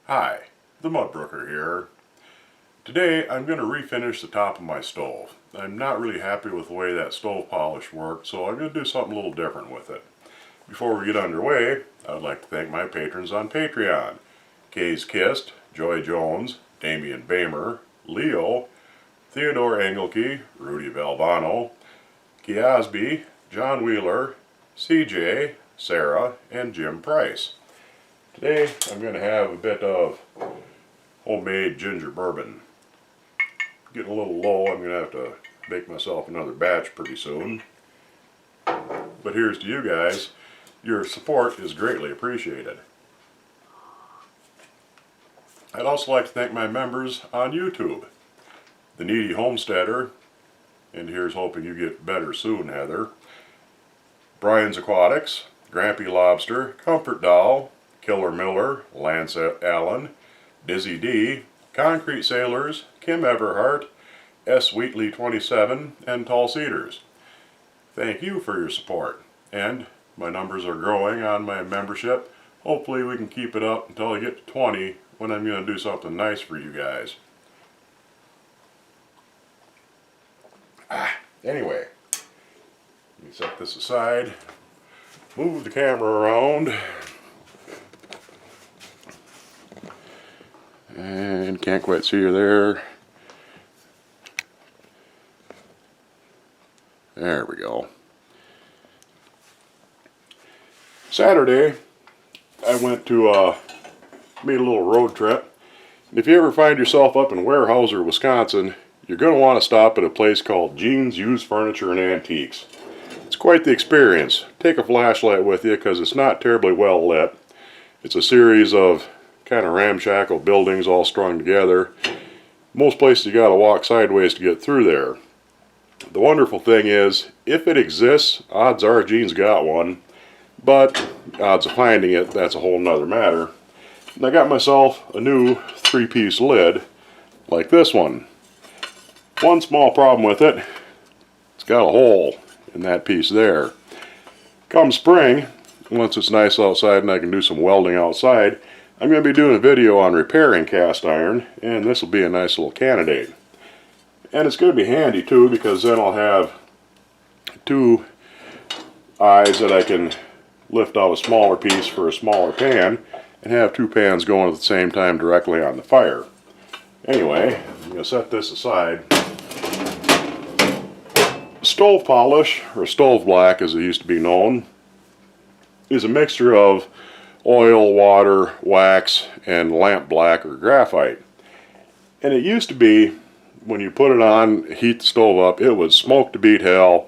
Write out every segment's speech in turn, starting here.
Hi, the Mudbrooker here. Today I'm going to refinish the top of my stove. I'm not really happy with the way that stove polish worked, so I'm going to do something a little different with it. Before we get underway, I would like to thank my patrons on Patreon. Kay's Kist, Joy Jones, Damian Bamer, Leo, Theodore Engelke, Rudy Valvano, Kiasby, John Wheeler, CJ, Sarah, and Jim Price. Today I'm going to have a bit of homemade ginger bourbon. Getting a little low, I'm going to have to make myself another batch pretty soon. But here's to you guys. Your support is greatly appreciated. I'd also like to thank my members on YouTube. The Needy Homesteader, and here's hoping you get better soon, Heather. Brian's Aquatics, Grampy Lobster, Comfort Doll, Killer Miller, Lance Allen, Dizzy D, Concrete Sailors, Kim Everhart, S. Wheatley 27, and Tall Cedars. Thank you for your support, and my numbers are growing on my membership. Hopefully we can keep it up until I get to 20 when I'm going to do something nice for you guys. Anyway, let me set this aside, move the camera around, and can't quite see her there. There we go. Saturday, I went to, made a little road trip. And if you ever find yourself up in Weyerhaeuser, Wisconsin, you're going to want to stop at a place called Gene's Used Furniture and Antiques. It's quite the experience. Take a flashlight with you because it's not terribly well lit. It's a series of kind of ramshackle buildings all strung together. Most places you got to walk sideways to get through there. The wonderful thing is, if it exists, odds are Gene's got one, but odds of finding it, that's a whole nother matter. And I got myself a new 3-piece lid, like this one. One small problem with it, it's got a hole in that piece there. Come spring, once it's nice outside and I can do some welding outside, I'm going to be doing a video on repairing cast iron, and this will be a nice little candidate. And it's going to be handy too, because then I'll have two eyes that I can lift out a smaller piece for a smaller pan, and have two pans going at the same time directly on the fire. Anyway, I'm going to set this aside. Stove polish, or stove black as it used to be known, is a mixture of oil, water, wax, and lamp black or graphite. And it used to be, when you put it on, heat the stove up, it would smoke to beat hell,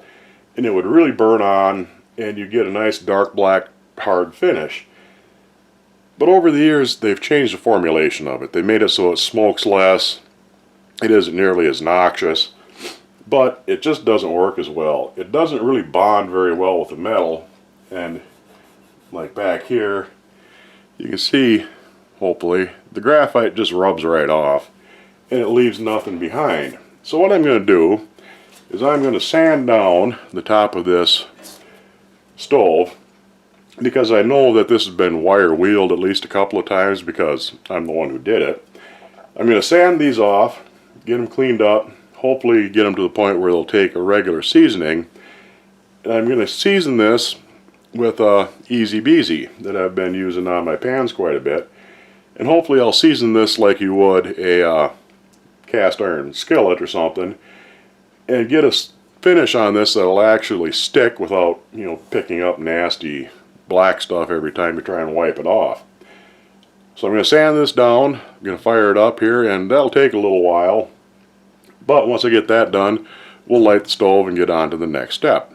and it would really burn on, and you get a nice dark black hard finish. But over the years, they've changed the formulation of it. They made it so it smokes less, it isn't nearly as noxious, but it just doesn't work as well. It doesn't really bond very well with the metal, and like back here, you can see, hopefully, the graphite just rubs right off, and it leaves nothing behind. So what I'm going to do is I'm going to sand down the top of this stove, because I know that this has been wire wheeled at least a couple of times because I'm the one who did it. I'm going to sand these off, get them cleaned up, hopefully get them to the point where they'll take a regular seasoning, and I'm going to season this with Easy Beezy that I've been using on my pans quite a bit, and hopefully I'll season this like you would a cast iron skillet or something, and get a finish on this that'll actually stick without, you know, picking up nasty black stuff every time you try and wipe it off. So I'm going to sand this down, I'm going to fire it up here, and that'll take a little while, but once I get that done, we'll light the stove and get on to the next step.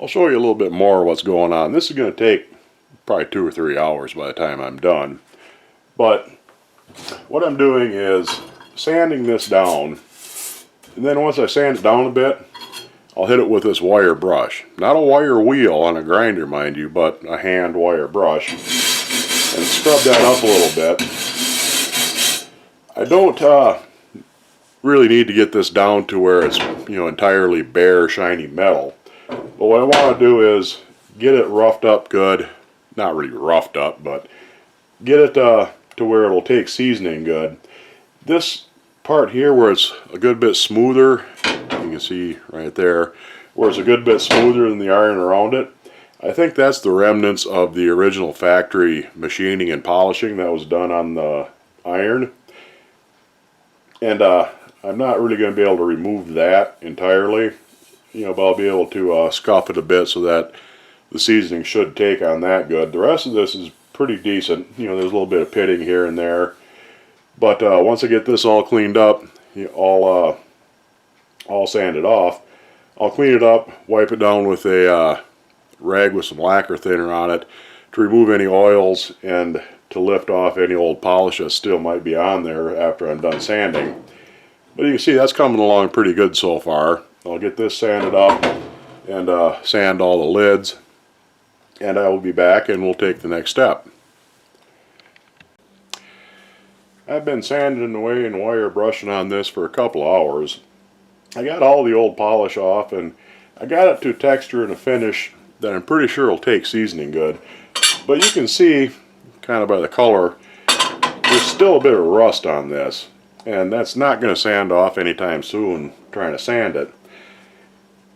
I'll show you a little bit more of what's going on. This is going to take probably 2 or 3 hours by the time I'm done. But what I'm doing is sanding this down, and then once I sand it down a bit, I'll hit it with this wire brush. Not a wire wheel on a grinder, mind you, but a hand wire brush. And scrub that up a little bit. I don't really need to get this down to where it's, entirely bare, shiny metal. But what I want to do is get it roughed up good. Not really roughed up, but get it to where it'll take seasoning good. This part here where it's a good bit smoother, you can see right there, where it's a good bit smoother than the iron around it, I think that's the remnants of the original factory machining and polishing that was done on the iron. And I'm not really going to be able to remove that entirely, but I'll be able to scuff it a bit so that the seasoning should take on that good. The rest of this is pretty decent. There's a little bit of pitting here and there. But once I get this all cleaned up, all sanded off, I'll clean it up, wipe it down with a rag with some lacquer thinner on it to remove any oils and to lift off any old polish that still might be on there after I'm done sanding. But you can see that's coming along pretty good so far. I'll get this sanded up and sand all the lids, and I will be back and we'll take the next step. I've been sanding away and wire brushing on this for a couple of hours. I got all the old polish off and I got it to a texture and a finish that I'm pretty sure will take seasoning good. But you can see, kind of by the color, there's still a bit of rust on this. And that's not going to sand off anytime soon trying to sand it.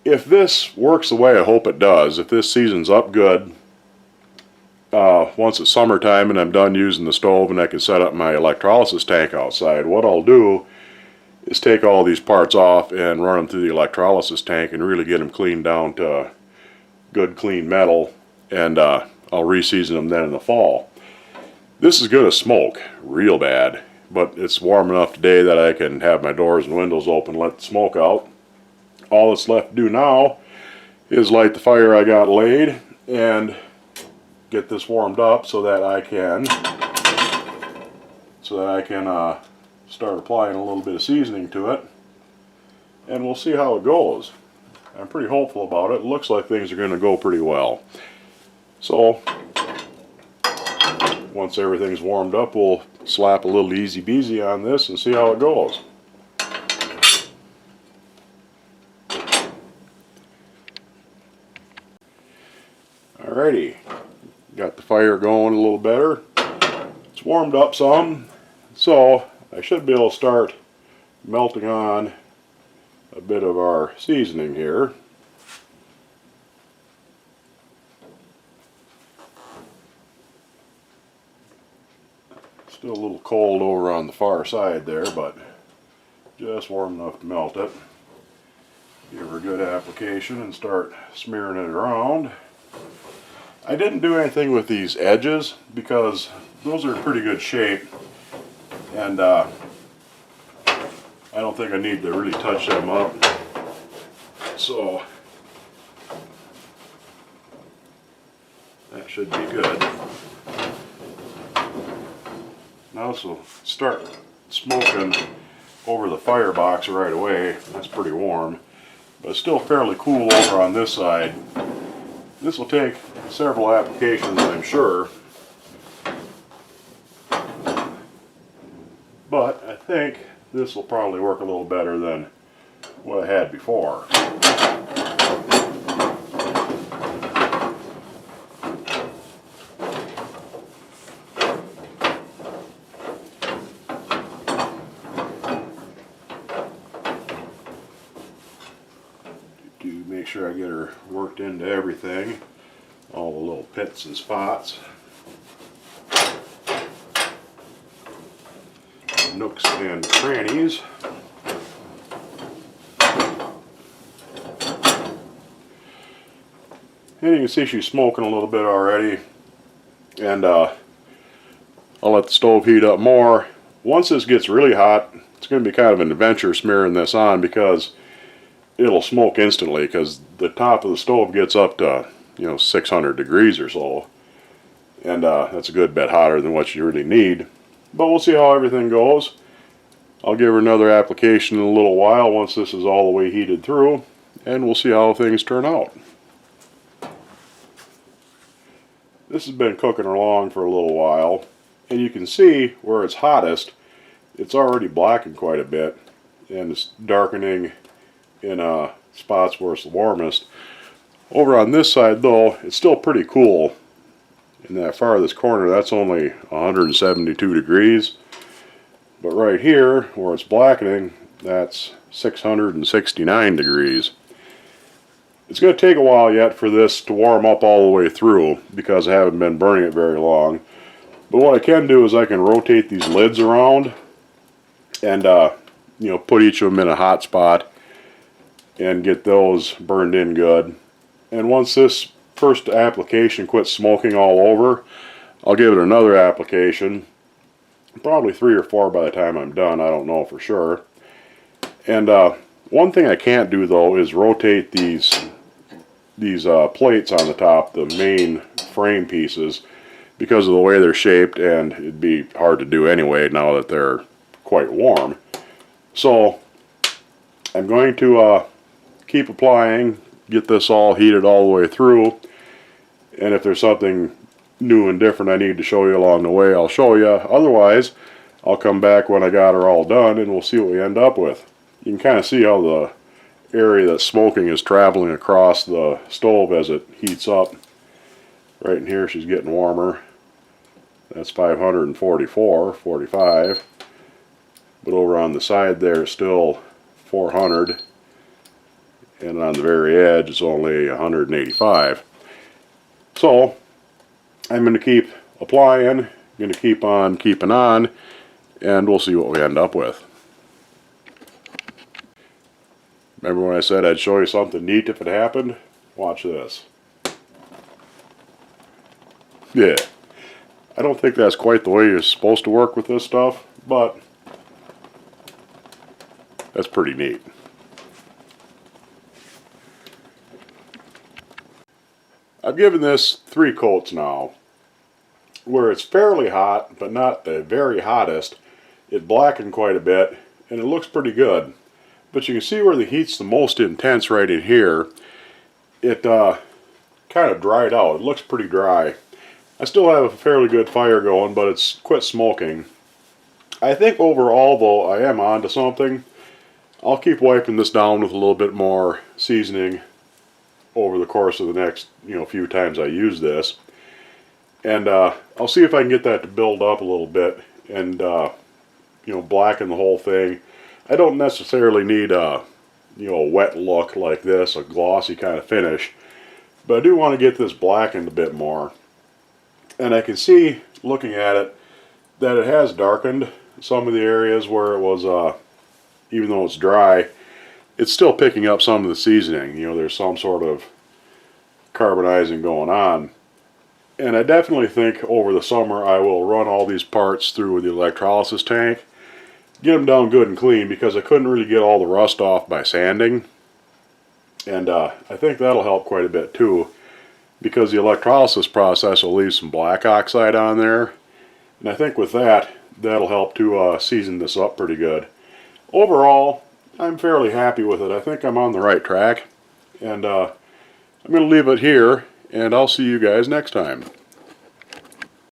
If this works the way I hope it does, if this seasons up good, once it's summertime and I'm done using the stove and I can set up my electrolysis tank outside, what I'll do is take all these parts off and run them through the electrolysis tank and really get them cleaned down to good clean metal, and I'll re-season them then in the fall. This is going to smoke real bad, but it's warm enough today that I can have my doors and windows open, let the smoke out. All that's left to do now is light the fire I got laid and get this warmed up so that I can start applying a little bit of seasoning to it, and we'll see how it goes. I'm pretty hopeful about it. It looks like things are going to go pretty well. So once everything's warmed up, we'll slap a little easy beasy on this and see how it goes. Alrighty, got the fire going a little better. It's warmed up some, so I should be able to start melting on a bit of our seasoning here. Still a little cold over on the far side there, but just warm enough to melt it. Give her a good application and start smearing it around. I didn't do anything with these edges because those are in pretty good shape, and I don't think I need to really touch them up. So that should be good. Now this will start smoking over the firebox right away. That's pretty warm, but it's still fairly cool over on this side. This will take several applications, I'm sure, but I think this will probably work a little better than what I had before. To make sure I get her worked into everything, all the little pits and spots, nooks and crannies. And you can see she's smoking a little bit already, and I'll let the stove heat up more. Once this gets really hot, it's going to be kind of an adventure smearing this on because it'll smoke instantly, because the top of the stove gets up to 600 degrees or so, and that's a good bit hotter than what you really need. But we'll see how everything goes. I'll give her another application in a little while once this is all the way heated through, and we'll see how things turn out. This has been cooking along for a little while, and you can see where it's hottest, it's already blackened quite a bit, and it's darkening in spots where it's the warmest. Over on this side though, it's still pretty cool. In that farthest corner, that's only 172 degrees. But right here, where it's blackening, that's 669 degrees. It's going to take a while yet for this to warm up all the way through because I haven't been burning it very long. But what I can do is I can rotate these lids around and put each of them in a hot spot and get those burned in good. And once this first application quits smoking all over, I'll give it another application, probably 3 or 4 by the time I'm done, I don't know for sure. And one thing I can't do though is rotate these plates on the top, the main frame pieces, because of the way they're shaped, and it'd be hard to do anyway now that they're quite warm. So I'm going to keep applying, get this all heated all the way through, and if there's something new and different I need to show you along the way, I'll show you. Otherwise, I'll come back when I got her all done and we'll see what we end up with. You can kind of see how the area that's smoking is traveling across the stove as it heats up. Right in here she's getting warmer. That's 544, 45. But over on the side there it's still 400. And on the very edge it's only 185. So I'm going to keep applying, going to keep on keeping on, and we'll see what we end up with. Remember when I said I'd show you something neat if it happened? Watch this. Yeah, I don't think that's quite the way you're supposed to work with this stuff, but that's pretty neat. I've given this 3 coats now, where it's fairly hot, but not the very hottest. It blackened quite a bit, and it looks pretty good. But you can see where the heat's the most intense right in here. It kind of dried out. It looks pretty dry. I still have a fairly good fire going, but it's quit smoking. I think overall, though, I am onto something. I'll keep wiping this down with a little bit more seasoning over the course of the next few times I use this, and I'll see if I can get that to build up a little bit and blacken the whole thing. I don't necessarily need a wet look like this, a glossy kind of finish, but I do want to get this blackened a bit more. And I can see, looking at it, that it has darkened some of the areas where it was, even though it's dry, it's still picking up some of the seasoning. There's some sort of carbonizing going on. And I definitely think over the summer I will run all these parts through the electrolysis tank, get them down good and clean, because I couldn't really get all the rust off by sanding. And I think that'll help quite a bit too, because the electrolysis process will leave some black oxide on there. And I think with that, that'll help to season this up pretty good. Overall, I'm fairly happy with it. I think I'm on the right track, and I'm going to leave it here, and I'll see you guys next time.